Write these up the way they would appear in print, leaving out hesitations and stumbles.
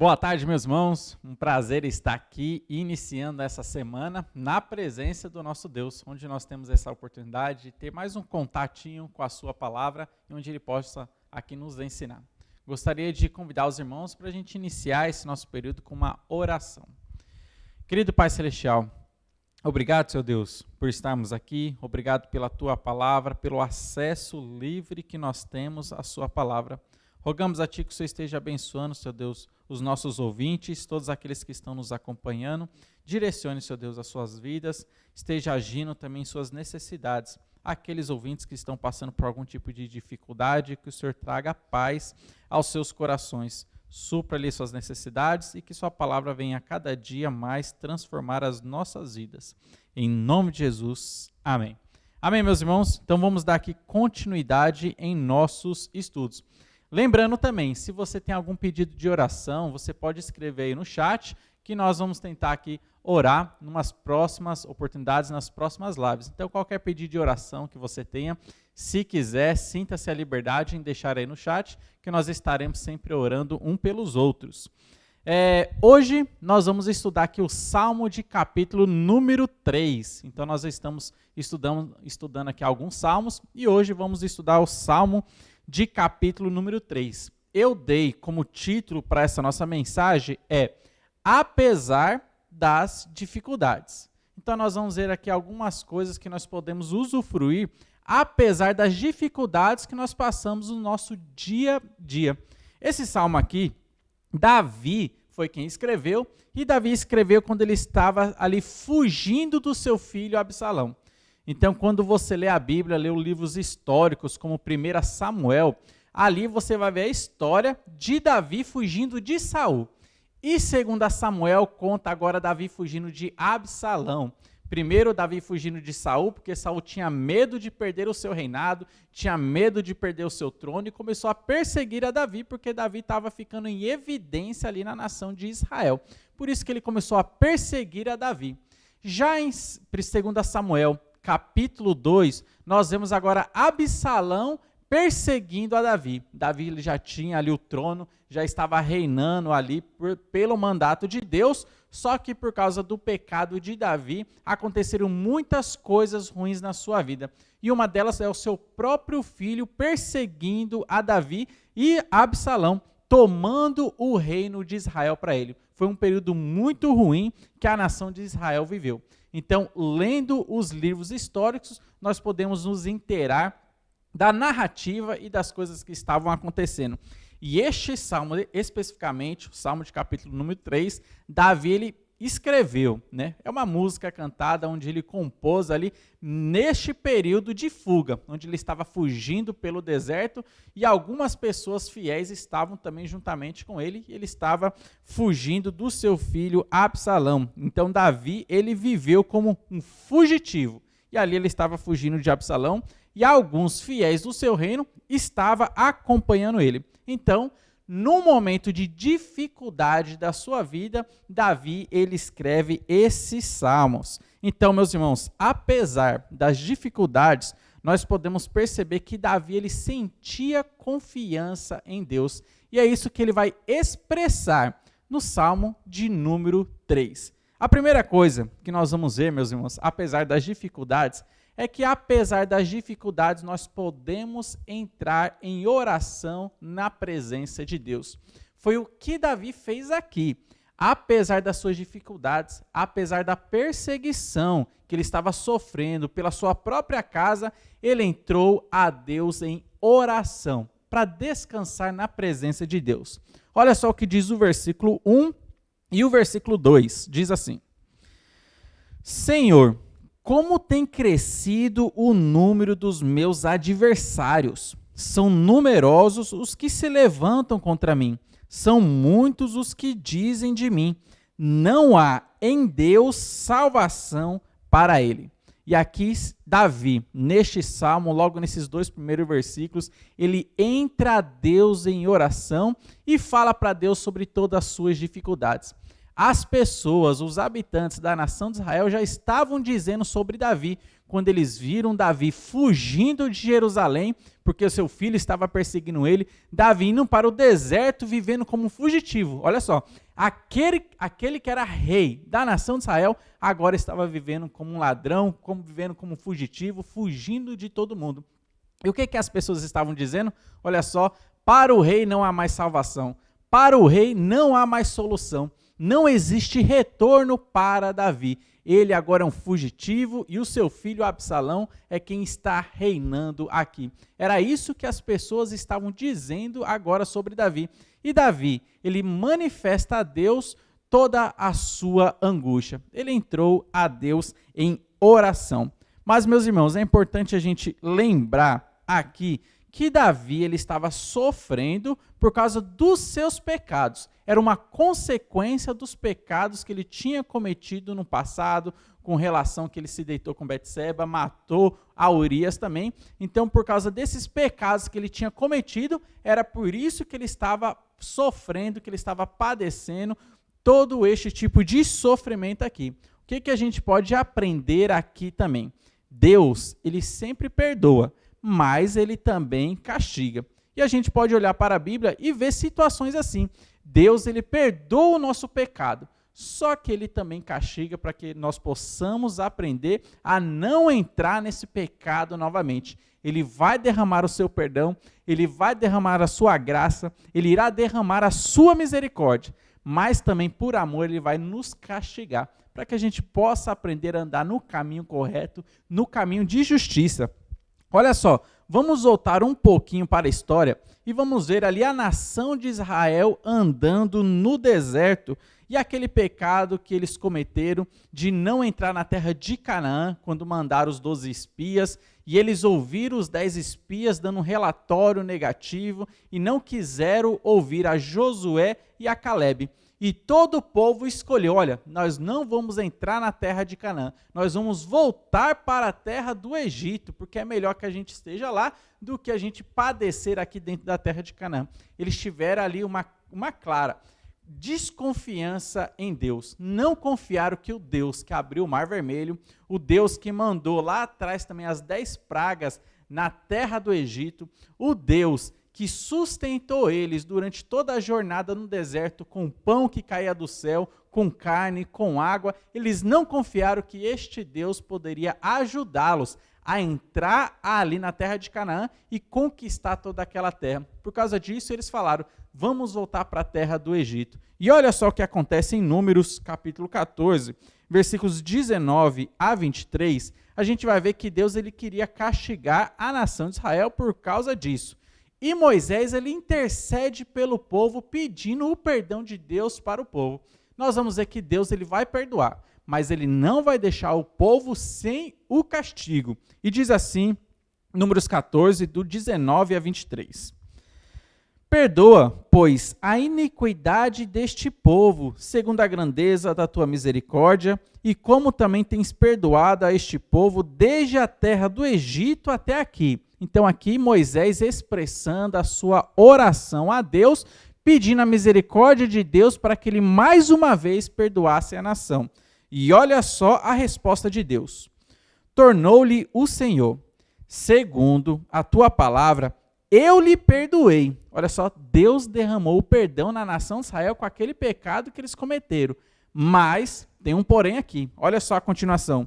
Boa tarde, meus irmãos. Um prazer estar aqui, iniciando essa semana na presença do nosso Deus, onde nós temos essa oportunidade de ter mais um contatinho com a sua palavra e onde Ele possa aqui nos ensinar. Gostaria de convidar os irmãos para a gente iniciar esse nosso período com uma oração. Querido Pai Celestial, obrigado, Senhor Deus, por estarmos aqui. Obrigado pela Tua palavra, pelo acesso livre que nós temos à Sua palavra. Rogamos a Ti que o Senhor esteja abençoando, Senhor Deus, os nossos ouvintes, todos aqueles que estão nos acompanhando. Direcione, Senhor Deus, as suas vidas, esteja agindo também em suas necessidades. Aqueles ouvintes que estão passando por algum tipo de dificuldade, que o Senhor traga paz aos seus corações. Supra-lhe suas necessidades e que sua palavra venha a cada dia mais transformar as nossas vidas. Em nome de Jesus, amém. Amém, meus irmãos? Então vamos dar aqui continuidade em nossos estudos. Lembrando também, se você tem algum pedido de oração, você pode escrever aí no chat, que nós vamos tentar aqui orar em umas próximas oportunidades, nas próximas lives. Então, qualquer pedido de oração que você tenha, se quiser, sinta-se à liberdade em deixar aí no chat, que nós estaremos sempre orando um pelos outros. Hoje, nós vamos estudar aqui o Salmo de capítulo número 3. Então, nós estamos estudando aqui alguns salmos, e hoje vamos estudar o Salmo de capítulo número 3. Eu dei como título para essa nossa mensagem Apesar das dificuldades. Então nós vamos ver aqui algumas coisas que nós podemos usufruir apesar das dificuldades que nós passamos no nosso dia a dia. Esse salmo aqui, Davi foi quem escreveu, e Davi escreveu quando ele estava ali fugindo do seu filho Absalão. Então, quando você lê a Bíblia, lê os livros históricos, como 1 Samuel, ali você vai ver a história de Davi fugindo de Saul. E 2 Samuel conta agora Davi fugindo de Absalão. Primeiro, Davi fugindo de Saul, porque Saul tinha medo de perder o seu reinado, tinha medo de perder o seu trono, e começou a perseguir a Davi, porque Davi estava ficando em evidência ali na nação de Israel. Por isso que ele começou a perseguir a Davi. Já em 2 Samuel, capítulo 2, nós vemos agora Absalão perseguindo a Davi. Davi ele já tinha ali o trono, já estava reinando ali pelo mandato de Deus, só que por causa do pecado de Davi, aconteceram muitas coisas ruins na sua vida. E uma delas é o seu próprio filho perseguindo a Davi e Absalão, tomando o reino de Israel para ele. Foi um período muito ruim que a nação de Israel viveu. Então, lendo os livros históricos, nós podemos nos inteirar da narrativa e das coisas que estavam acontecendo. E este salmo, especificamente, o salmo de capítulo número 3, Davi ele escreveu, né? É uma música cantada onde ele compôs ali neste período de fuga, onde ele estava fugindo pelo deserto e algumas pessoas fiéis estavam também juntamente com ele, e ele estava fugindo do seu filho Absalão. Então Davi, ele viveu como um fugitivo, e ali ele estava fugindo de Absalão, e alguns fiéis do seu reino estavam acompanhando ele. Então, num momento de dificuldade da sua vida, Davi, ele escreve esses salmos. Então, meus irmãos, apesar das dificuldades, nós podemos perceber que Davi, ele sentia confiança em Deus. E é isso que ele vai expressar no Salmo de número 3. A primeira coisa que nós vamos ver, meus irmãos, apesar das dificuldades, é que apesar das dificuldades, nós podemos entrar em oração na presença de Deus. Foi o que Davi fez aqui. Apesar das suas dificuldades, apesar da perseguição que ele estava sofrendo pela sua própria casa, ele entrou a Deus em oração, para descansar na presença de Deus. Olha só o que diz o versículo 1 e o versículo 2. Diz assim: Senhor, como tem crescido o número dos meus adversários? São numerosos os que se levantam contra mim. São muitos os que dizem de mim: não há em Deus salvação para ele. E aqui Davi, neste salmo, logo nesses dois primeiros versículos, ele entra a Deus em oração e fala para Deus sobre todas as suas dificuldades. As pessoas, os habitantes da nação de Israel já estavam dizendo sobre Davi quando eles viram Davi fugindo de Jerusalém, porque o seu filho estava perseguindo ele, Davi indo para o deserto, vivendo como um fugitivo. Olha só, aquele que era rei da nação de Israel, agora estava vivendo como um ladrão, vivendo como um fugitivo, fugindo de todo mundo. E o que as pessoas estavam dizendo? Olha só, para o rei não há mais salvação, para o rei não há mais solução, não existe retorno para Davi. Ele agora é um fugitivo e o seu filho Absalão é quem está reinando aqui. Era isso que as pessoas estavam dizendo agora sobre Davi. E Davi, ele manifesta a Deus toda a sua angústia. Ele entrou a Deus em oração. Mas, meus irmãos, é importante a gente lembrar aqui que Davi ele estava sofrendo por causa dos seus pecados. Era uma consequência dos pecados que ele tinha cometido no passado, com relação que ele se deitou com Betseba, matou a Urias também. Então, por causa desses pecados que ele tinha cometido, era por isso que ele estava sofrendo, que ele estava padecendo todo este tipo de sofrimento aqui. O que a gente pode aprender aqui também? Deus, ele sempre perdoa, mas ele também castiga. E a gente pode olhar para a Bíblia e ver situações assim. Deus, ele perdoa o nosso pecado, só que ele também castiga para que nós possamos aprender a não entrar nesse pecado novamente. Ele vai derramar o seu perdão, ele vai derramar a sua graça, ele irá derramar a sua misericórdia, mas também por amor ele vai nos castigar, para que a gente possa aprender a andar no caminho correto, no caminho de justiça. Olha só, vamos voltar um pouquinho para a história e vamos ver ali a nação de Israel andando no deserto e aquele pecado que eles cometeram de não entrar na terra de Canaã, quando mandaram os 12 espias, e eles ouviram os 10 espias dando um relatório negativo e não quiseram ouvir a Josué e a Calebe. E todo o povo escolheu, olha, nós não vamos entrar na terra de Canaã, nós vamos voltar para a terra do Egito, porque é melhor que a gente esteja lá do que a gente padecer aqui dentro da terra de Canaã. Eles tiveram ali uma clara desconfiança em Deus, não confiaram que o Deus que abriu o Mar Vermelho, o Deus que mandou lá atrás também as 10 pragas na terra do Egito, o Deus que sustentou eles durante toda a jornada no deserto com pão que caía do céu, com carne, com água, eles não confiaram que este Deus poderia ajudá-los a entrar ali na terra de Canaã e conquistar toda aquela terra. Por causa disso, eles falaram, vamos voltar para a terra do Egito. E olha só o que acontece em Números, capítulo 14, versículos 19 a 23, a gente vai ver que Deus ele queria castigar a nação de Israel por causa disso. E Moisés, ele intercede pelo povo, pedindo o perdão de Deus para o povo. Nós vamos ver que Deus ele vai perdoar, mas ele não vai deixar o povo sem o castigo. E diz assim, Números 14, do 19 a 23. Perdoa, pois, a iniquidade deste povo, segundo a grandeza da tua misericórdia, e como também tens perdoado a este povo desde a terra do Egito até aqui. Então aqui Moisés expressando a sua oração a Deus, pedindo a misericórdia de Deus para que ele mais uma vez perdoasse a nação. E olha só a resposta de Deus. Tornou-lhe o Senhor, segundo a tua palavra, eu lhe perdoei. Olha só, Deus derramou o perdão na nação de Israel com aquele pecado que eles cometeram. Mas, tem um porém aqui, olha só a continuação.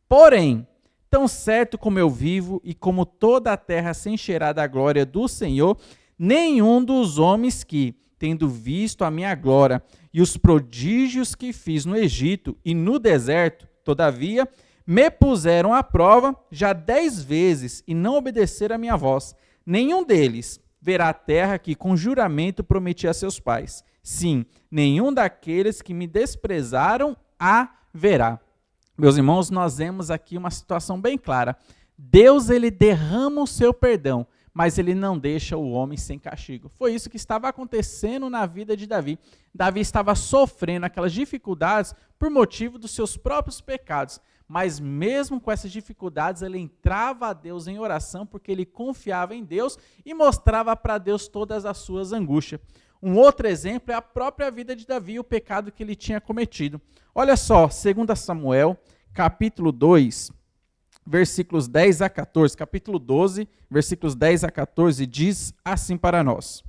Porém, tão certo como eu vivo e como toda a terra se encherá da glória do Senhor, nenhum dos homens que, tendo visto a minha glória e os prodígios que fiz no Egito e no deserto, todavia, me puseram à prova já 10 vezes e não obedeceram a minha voz. Nenhum deles verá a terra que com juramento prometi a seus pais. Sim, nenhum daqueles que me desprezaram a verá. Meus irmãos, nós vemos aqui uma situação bem clara. Deus, ele derrama o seu perdão, mas ele não deixa o homem sem castigo. Foi isso que estava acontecendo na vida de Davi. Davi estava sofrendo aquelas dificuldades por motivo dos seus próprios pecados, mas mesmo com essas dificuldades, ele entrava a Deus em oração, porque ele confiava em Deus e mostrava para Deus todas as suas angústias. Um outro exemplo é a própria vida de Davi, o pecado que ele tinha cometido. Olha só, 2 Samuel, capítulo 2, versículos 10 a 14, capítulo 12, versículos 10 a 14, diz assim para nós: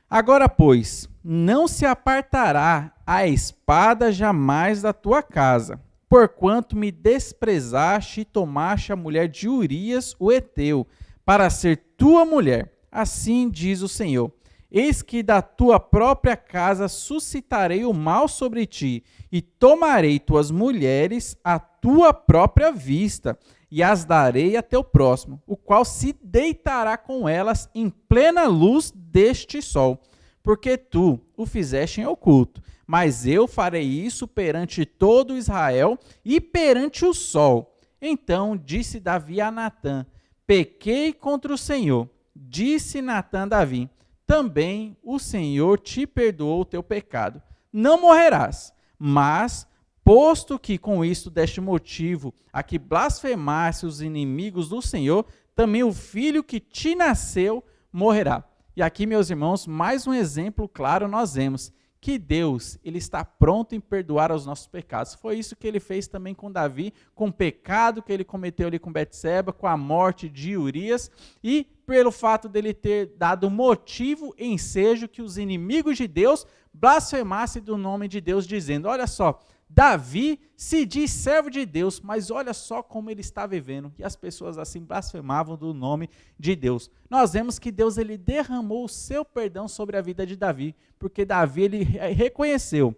Agora, pois, não se apartará a espada jamais da tua casa, porquanto me desprezaste e tomaste a mulher de Urias, o heteu, para ser tua mulher. Assim diz o Senhor: Eis que da tua própria casa suscitarei o mal sobre ti, e tomarei tuas mulheres à tua própria vista, e as darei a teu próximo, o qual se deitará com elas em plena luz deste sol, porque tu o fizeste em oculto. Mas eu farei isso perante todo Israel e perante o sol. Então disse Davi a Natã: Pequei contra o Senhor. Disse Natã a Davi: Também o Senhor te perdoou o teu pecado. Não morrerás, mas, posto que com isto deste motivo a que blasfemasse os inimigos do Senhor, também o filho que te nasceu morrerá. E aqui, meus irmãos, mais um exemplo claro nós vemos que Deus, ele está pronto em perdoar os nossos pecados. Foi isso que ele fez também com Davi, com o pecado que ele cometeu ali com Betseba, com a morte de Urias, e pelo fato dele ter dado motivo, ensejo, que os inimigos de Deus blasfemassem do nome de Deus, dizendo: olha só, Davi se diz servo de Deus, mas olha só como ele está vivendo. E as pessoas assim blasfemavam do nome de Deus. Nós vemos que Deus, ele derramou o seu perdão sobre a vida de Davi, porque Davi, ele reconheceu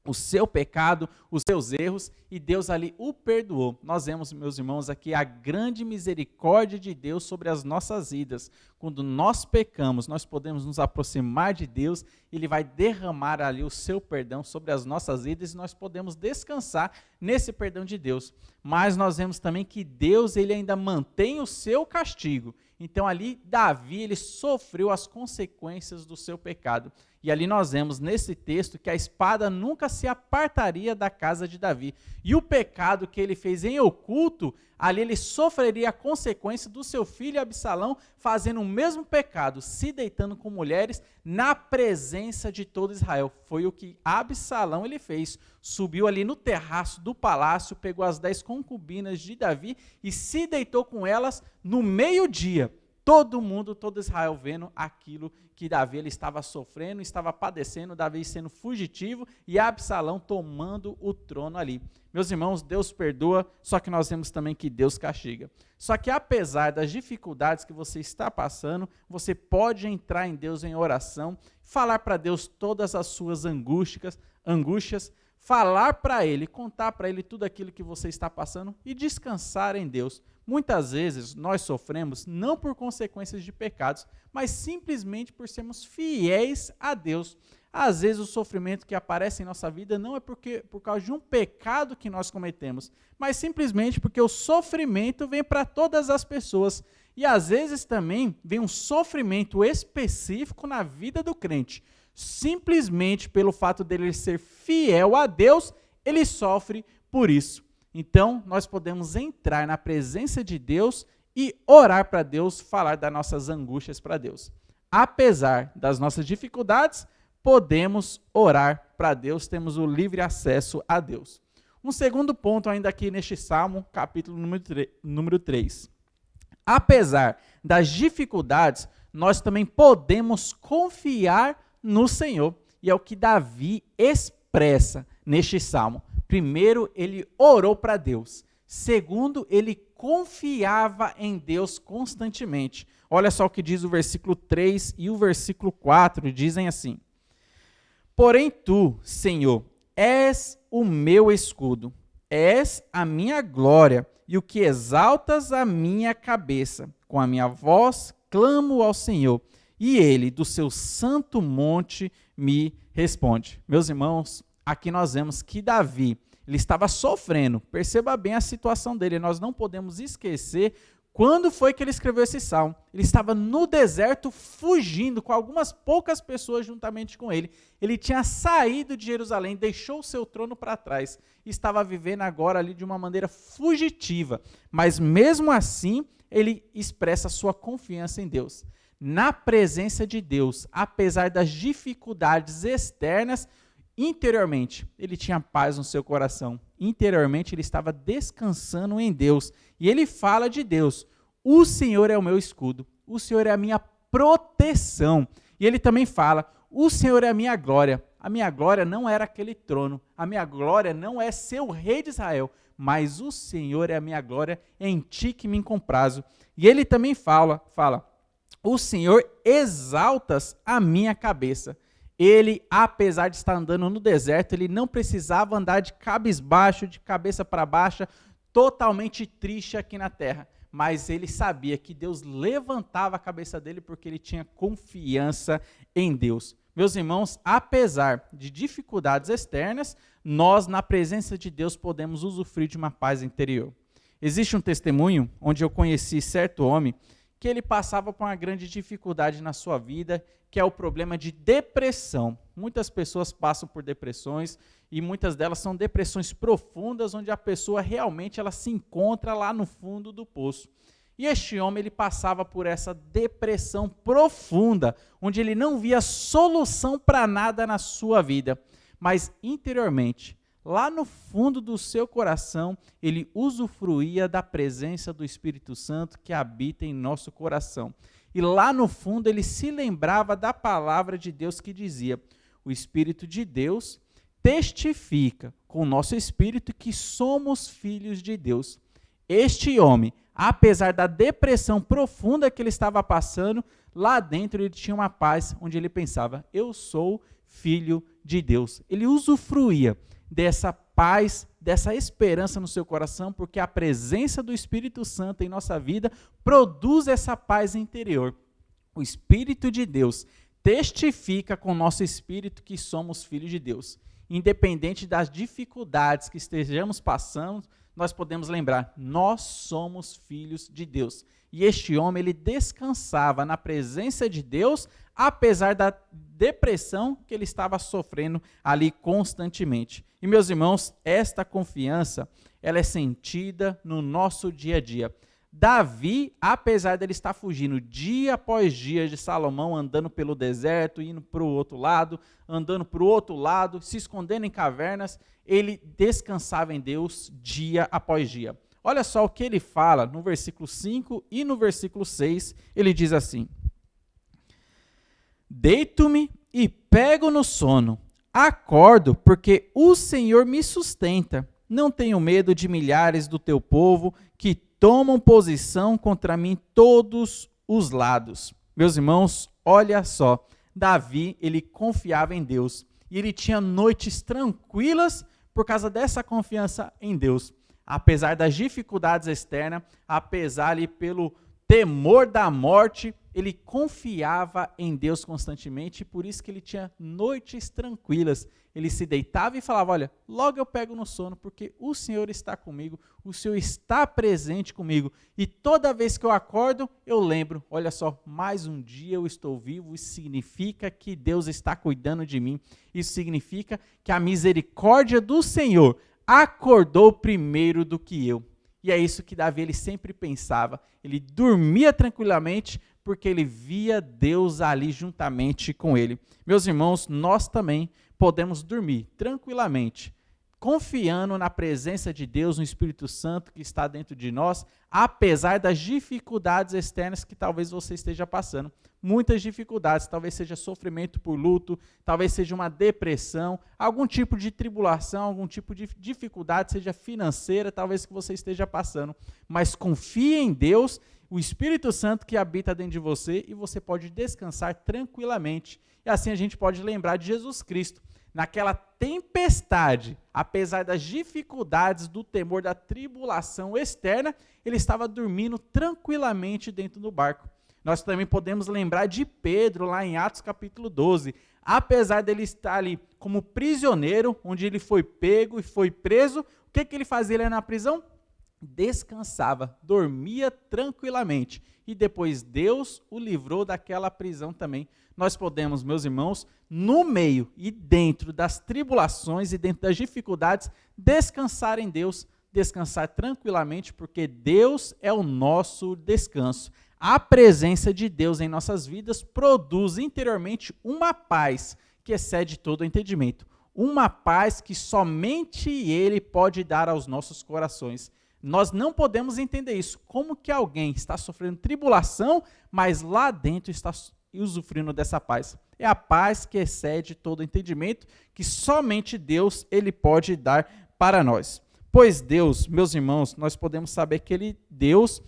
o seu pecado, os seus erros, e Deus ali o perdoou. Nós vemos, meus irmãos, aqui a grande misericórdia de Deus sobre as nossas vidas. Quando nós pecamos, nós podemos nos aproximar de Deus, Ele vai derramar ali o seu perdão sobre as nossas vidas, e nós podemos descansar nesse perdão de Deus. Mas nós vemos também que Deus, ele ainda mantém o seu castigo. Então ali Davi, ele sofreu as consequências do seu pecado. E ali nós vemos nesse texto que a espada nunca se apartaria da casa de Davi. E o pecado que ele fez em oculto, ali ele sofreria a consequência do seu filho Absalão fazendo o mesmo pecado, se deitando com mulheres na presença de todo Israel. Foi o que Absalão ele fez. Subiu ali no terraço do palácio, pegou as 10 concubinas de Davi e se deitou com elas no meio-dia. Todo mundo, todo Israel vendo aquilo que Davi ele estava sofrendo, estava padecendo, Davi sendo fugitivo e Absalão tomando o trono ali. Meus irmãos, Deus perdoa, só que nós vemos também que Deus castiga. Só que apesar das dificuldades que você está passando, você pode entrar em Deus em oração, falar para Deus todas as suas angústias, falar para Ele, contar para Ele tudo aquilo que você está passando e descansar em Deus. Muitas vezes nós sofremos não por consequências de pecados, mas simplesmente por sermos fiéis a Deus. Às vezes o sofrimento que aparece em nossa vida não é por causa de um pecado que nós cometemos, mas simplesmente porque o sofrimento vem para todas as pessoas. E às vezes também vem um sofrimento específico na vida do crente. Simplesmente pelo fato dele ser fiel a Deus, ele sofre por isso. Então, nós podemos entrar na presença de Deus e orar para Deus, falar das nossas angústias para Deus. Apesar das nossas dificuldades, podemos orar para Deus, temos o livre acesso a Deus. Um segundo ponto ainda aqui neste Salmo, capítulo número 3. Apesar das dificuldades, nós também podemos confiar no Senhor. E é o que Davi expressa neste Salmo. Primeiro, ele orou para Deus. Segundo, ele confiava em Deus constantemente. Olha só o que diz o versículo 3 e o versículo 4, dizem assim: Porém tu, Senhor, és o meu escudo, és a minha glória e o que exaltas a minha cabeça. Com a minha voz clamo ao Senhor, e ele, do seu santo monte, me responde. Meus irmãos, aqui nós vemos que Davi, ele estava sofrendo. Perceba bem a situação dele. Nós não podemos esquecer quando foi que ele escreveu esse salmo. Ele estava no deserto fugindo com algumas poucas pessoas juntamente com ele. Ele tinha saído de Jerusalém, deixou o seu trono para trás e estava vivendo agora ali de uma maneira fugitiva. Mas mesmo assim, ele expressa sua confiança em Deus. Na presença de Deus, apesar das dificuldades externas, interiormente, ele tinha paz no seu coração. Interiormente, ele estava descansando em Deus. E ele fala de Deus: o Senhor é o meu escudo, o Senhor é a minha proteção. E ele também fala: o Senhor é a minha glória. A minha glória não era aquele trono, a minha glória não é ser o rei de Israel, mas o Senhor é a minha glória, é em ti que me comprazo. E ele também fala: o Senhor exaltas a minha cabeça. Ele, apesar de estar andando no deserto, ele não precisava andar de cabisbaixo, de cabeça para baixo, totalmente triste aqui na terra. Mas ele sabia que Deus levantava a cabeça dele porque ele tinha confiança em Deus. Meus irmãos, apesar de dificuldades externas, nós, na presença de Deus, podemos usufruir de uma paz interior. Existe um testemunho onde eu conheci certo homem que ele passava por uma grande dificuldade na sua vida, que é o problema de depressão. Muitas pessoas passam por depressões e muitas delas são depressões profundas, onde a pessoa realmente ela se encontra lá no fundo do poço. E este homem ele passava por essa depressão profunda, onde ele não via solução para nada na sua vida, mas interiormente, lá no fundo do seu coração, ele usufruía da presença do Espírito Santo que habita em nosso coração. E lá no fundo ele se lembrava da palavra de Deus que dizia: o Espírito de Deus testifica com o nosso espírito que somos filhos de Deus. Este homem, apesar da depressão profunda que ele estava passando, lá dentro ele tinha uma paz, onde ele pensava: eu sou filho de Deus. Ele usufruía dessa paz, dessa esperança no seu coração, porque a presença do Espírito Santo em nossa vida produz essa paz interior. O Espírito de Deus testifica com o nosso espírito que somos filhos de Deus. Independente das dificuldades que estejamos passando, nós podemos lembrar: nós somos filhos de Deus. E este homem, ele descansava na presença de Deus, apesar da depressão que ele estava sofrendo ali constantemente. E, meus irmãos, esta confiança, ela é sentida no nosso dia a dia. Davi, apesar dele estar fugindo dia após dia de Salomão, andando pelo deserto, indo para o outro lado, andando para o outro lado, se escondendo em cavernas, ele descansava em Deus dia após dia. Olha só o que ele fala no versículo 5 e no versículo 6, ele diz assim: deito-me e pego no sono, acordo porque o Senhor me sustenta, não tenho medo de milhares do teu povo que tomam posição contra mim todos os lados. Meus irmãos, olha só, Davi, ele confiava em Deus, e ele tinha noites tranquilas por causa dessa confiança em Deus. Apesar das dificuldades externas, apesar ali pelo temor da morte, ele confiava em Deus constantemente, e por isso que ele tinha noites tranquilas. Ele se deitava e falava: olha, logo eu pego no sono, porque o Senhor está comigo, o Senhor está presente comigo. E toda vez que eu acordo, eu lembro: olha só, mais um dia eu estou vivo, isso significa que Deus está cuidando de mim. Isso significa que a misericórdia do Senhor acordou primeiro do que eu. E é isso que Davi ele sempre pensava. Ele dormia tranquilamente, porque ele via Deus ali juntamente com ele. Meus irmãos, nós também podemos dormir tranquilamente, confiando na presença de Deus, no Espírito Santo que está dentro de nós, apesar das dificuldades externas que talvez você esteja passando. Muitas dificuldades, talvez seja sofrimento por luto, talvez seja uma depressão, algum tipo de tribulação, algum tipo de dificuldade, seja financeira, talvez que você esteja passando. Mas confie em Deus, o Espírito Santo que habita dentro de você, e você pode descansar tranquilamente. E assim a gente pode lembrar de Jesus Cristo. Naquela tempestade, apesar das dificuldades, do temor, da tribulação externa, ele estava dormindo tranquilamente dentro do barco. Nós também podemos lembrar de Pedro, lá em Atos capítulo 12. Apesar dele estar ali como prisioneiro, onde ele foi pego e foi preso, o que ele fazia ali na prisão? Descansava, dormia tranquilamente. E depois Deus o livrou daquela prisão também. Nós podemos, meus irmãos, no meio e dentro das tribulações e dentro das dificuldades, descansar em Deus, descansar tranquilamente, porque Deus é o nosso descanso. A presença de Deus em nossas vidas produz interiormente uma paz que excede todo o entendimento. uma paz que somente Ele pode dar aos nossos corações. Nós não podemos entender isso. Como que alguém está sofrendo tribulação, mas lá dentro está usufruindo dessa paz? É a paz que excede todo entendimento, que somente Deus ele pode dar para nós. Pois Deus, meus irmãos, nós podemos saber que Deus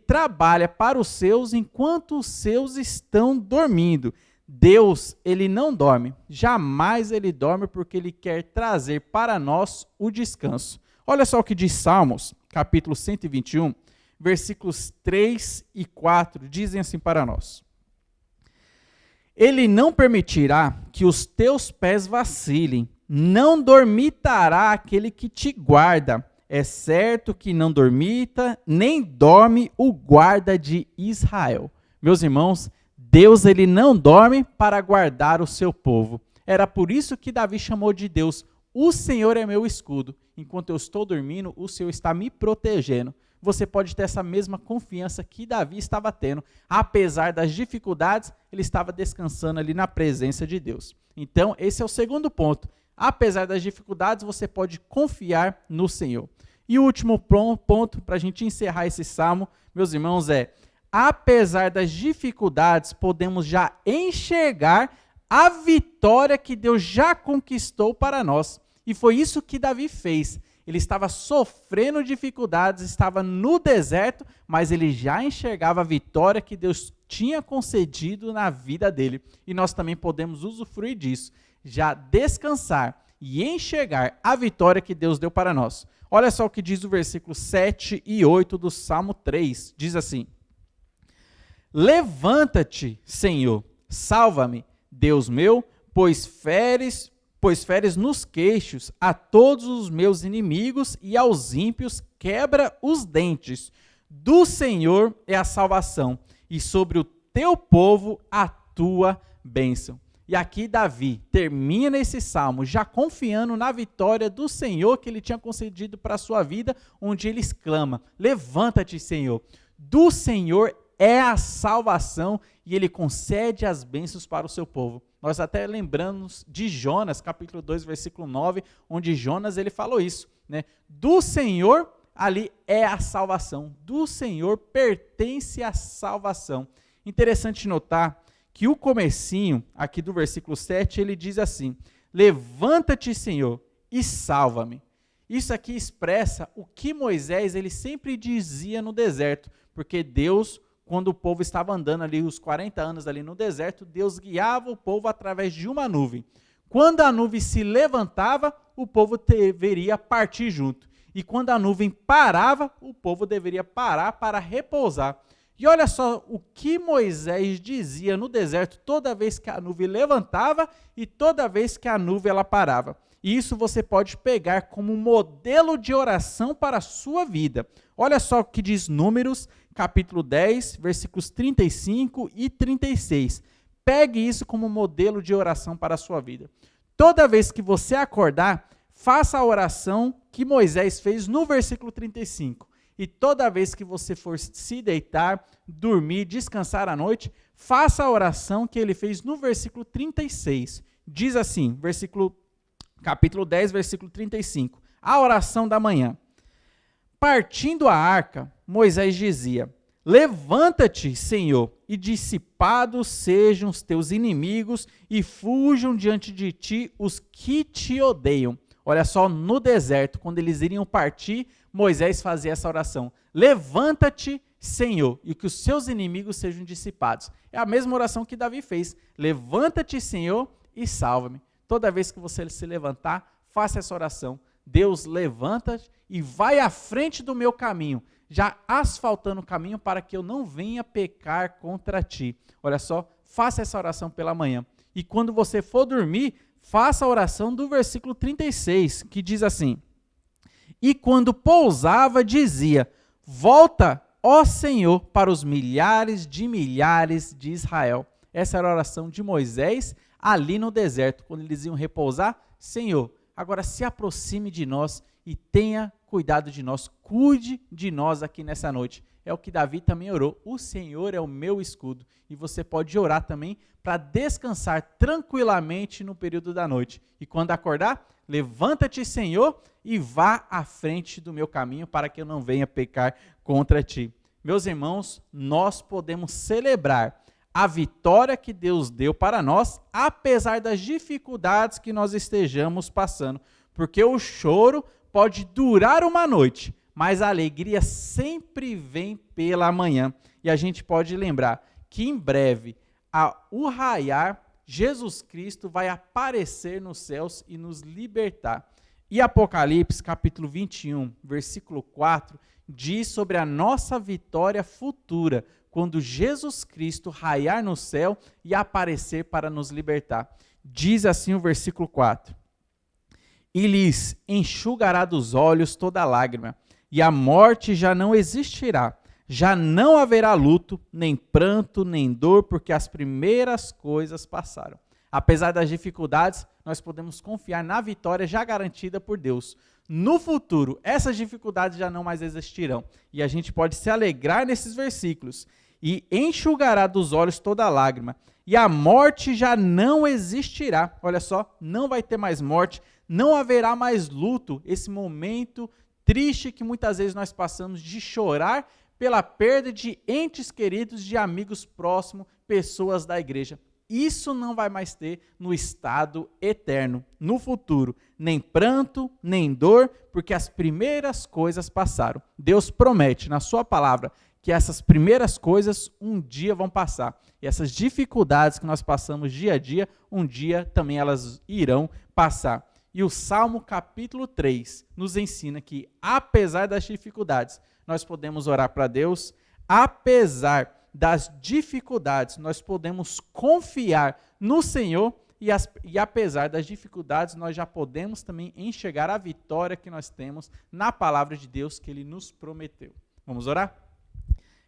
trabalha para os seus enquanto os seus estão dormindo. Deus, ele não dorme, jamais ele dorme, porque ele quer trazer para nós o descanso. Olha só o que diz Salmos, capítulo 121, versículos 3 e 4, dizem assim para nós: Ele não permitirá que os teus pés vacilem, não dormitará aquele que te guarda. É certo que não dormita, nem dorme o guarda de Israel. Meus irmãos, Deus ele não dorme para guardar o seu povo. Era por isso que Davi chamou de Deus: o Senhor é meu escudo. Enquanto eu estou dormindo, o Senhor está me protegendo. Você pode ter essa mesma confiança que Davi estava tendo. Apesar das dificuldades, ele estava descansando ali na presença de Deus. Então, esse é o segundo ponto. Apesar das dificuldades, você pode confiar no Senhor. E o último ponto, para a gente encerrar esse salmo, meus irmãos, apesar das dificuldades, podemos já enxergar a vitória que Deus já conquistou para nós. E foi isso que Davi fez. Ele estava sofrendo dificuldades, estava no deserto, mas ele já enxergava a vitória que Deus tinha concedido na vida dele. E nós também podemos usufruir disso, já descansar e enxergar a vitória que Deus deu para nós. Olha só o que diz o versículo 7 e 8 do Salmo 3. Diz assim: Levanta-te, Senhor, salva-me, Deus meu, pois feres nos queixos a todos os meus inimigos e aos ímpios quebra os dentes. Do Senhor é a salvação, e sobre o teu povo a tua bênção. E aqui Davi termina esse salmo já confiando na vitória do Senhor que ele tinha concedido para a sua vida, onde ele exclama: Levanta-te, Senhor. Do Senhor é a salvação e ele concede as bênçãos para o seu povo. Nós até lembramos de Jonas, capítulo 2, versículo 9, onde Jonas ele falou isso, né? Do Senhor ali é a salvação, do Senhor pertence a salvação. Interessante notar que o comecinho aqui do versículo 7, ele diz assim: Levanta-te, Senhor, e salva-me. Isso aqui expressa o que Moisés ele sempre dizia no deserto, porque Deus, quando o povo estava andando ali os 40 anos ali no deserto, Deus guiava o povo através de uma nuvem. Quando a nuvem se levantava, o povo deveria partir junto. E quando a nuvem parava, o povo deveria parar para repousar. E olha só o que Moisés dizia no deserto toda vez que a nuvem levantava e toda vez que a nuvem ela parava. E isso você pode pegar como modelo de oração para a sua vida. Olha só o que diz Números, capítulo 10, versículos 35 e 36. Pegue isso como modelo de oração para a sua vida. Toda vez que você acordar, faça a oração que Moisés fez no versículo 35. E toda vez que você for se deitar, dormir, descansar à noite, faça a oração que ele fez no versículo 36. Diz assim, capítulo 10, versículo 35. A oração da manhã. Partindo a arca, Moisés dizia: Levanta-te, Senhor, e dissipados sejam os teus inimigos e fujam diante de ti os que te odeiam. Olha só, no deserto, quando eles iriam partir, Moisés fazia essa oração: Levanta-te, Senhor, e que os seus inimigos sejam dissipados. É a mesma oração que Davi fez: Levanta-te, Senhor, e salva-me. Toda vez que você se levantar, faça essa oração. Deus, levanta-te e vai à frente do meu caminho, já asfaltando o caminho para que eu não venha pecar contra ti. Olha só, faça essa oração pela manhã. E quando você for dormir, faça a oração do versículo 36, que diz assim: E quando pousava, dizia: Volta, ó Senhor, para os milhares de Israel. Essa era a oração de Moisés ali no deserto, quando eles iam repousar. Senhor, agora se aproxime de nós e tenha cuidado de nós, cuide de nós aqui nessa noite. é o que Davi também orou. O Senhor é o meu escudo. E você pode orar também para descansar tranquilamente no período da noite. E quando acordar, levanta-te, Senhor, e vá à frente do meu caminho para que eu não venha pecar contra ti. Meus irmãos, nós podemos celebrar a vitória que Deus deu para nós, apesar das dificuldades que nós estejamos passando. Porque o choro pode durar uma noite, mas a alegria sempre vem pela manhã. E a gente pode lembrar que em breve, ao raiar, Jesus Cristo vai aparecer nos céus e nos libertar. E Apocalipse, capítulo 21, versículo 4, diz sobre a nossa vitória futura, quando Jesus Cristo raiar no céu e aparecer para nos libertar. Diz assim o versículo 4. E lhes enxugará dos olhos toda lágrima, e a morte já não existirá. Já não haverá luto, nem pranto, nem dor, porque as primeiras coisas passaram. Apesar das dificuldades, nós podemos confiar na vitória já garantida por Deus. No futuro, essas dificuldades já não mais existirão. E a gente pode se alegrar nesses versículos. E enxugará dos olhos toda lágrima, e a morte já não existirá. Olha só, não vai ter mais morte, não haverá mais luto, esse momento triste que muitas vezes nós passamos de chorar pela perda de entes queridos, de amigos próximos, pessoas da igreja. Isso não vai mais ter no estado eterno, no futuro. Nem pranto, nem dor, porque as primeiras coisas passaram. Deus promete na sua palavra que essas primeiras coisas um dia vão passar. E essas dificuldades que nós passamos dia a dia, um dia também elas irão passar. E o Salmo capítulo 3 nos ensina que, apesar das dificuldades, nós podemos orar para Deus, apesar das dificuldades, nós podemos confiar no Senhor e apesar das dificuldades, nós já podemos também enxergar a vitória que nós temos na palavra de Deus que Ele nos prometeu. Vamos orar?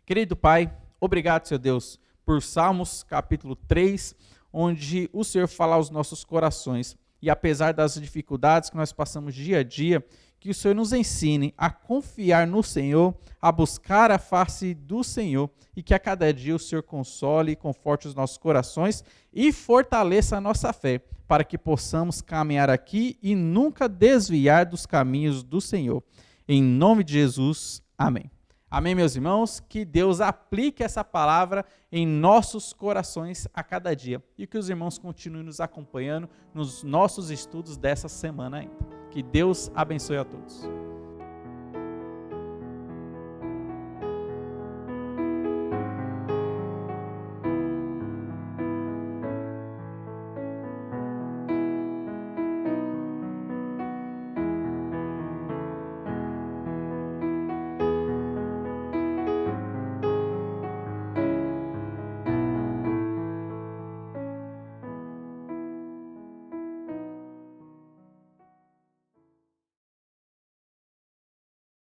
Querido Pai, obrigado, Senhor Deus, por Salmos capítulo 3, onde o Senhor fala aos nossos corações. E apesar das dificuldades que nós passamos dia a dia, que o Senhor nos ensine a confiar no Senhor, a buscar a face do Senhor e que a cada dia o Senhor console e conforte os nossos corações e fortaleça a nossa fé, para que possamos caminhar aqui e nunca desviar dos caminhos do Senhor. Em nome de Jesus, amém. Amém, meus irmãos? Que Deus aplique essa palavra em nossos corações a cada dia e que os irmãos continuem nos acompanhando nos nossos estudos dessa semana ainda. Que Deus abençoe a todos.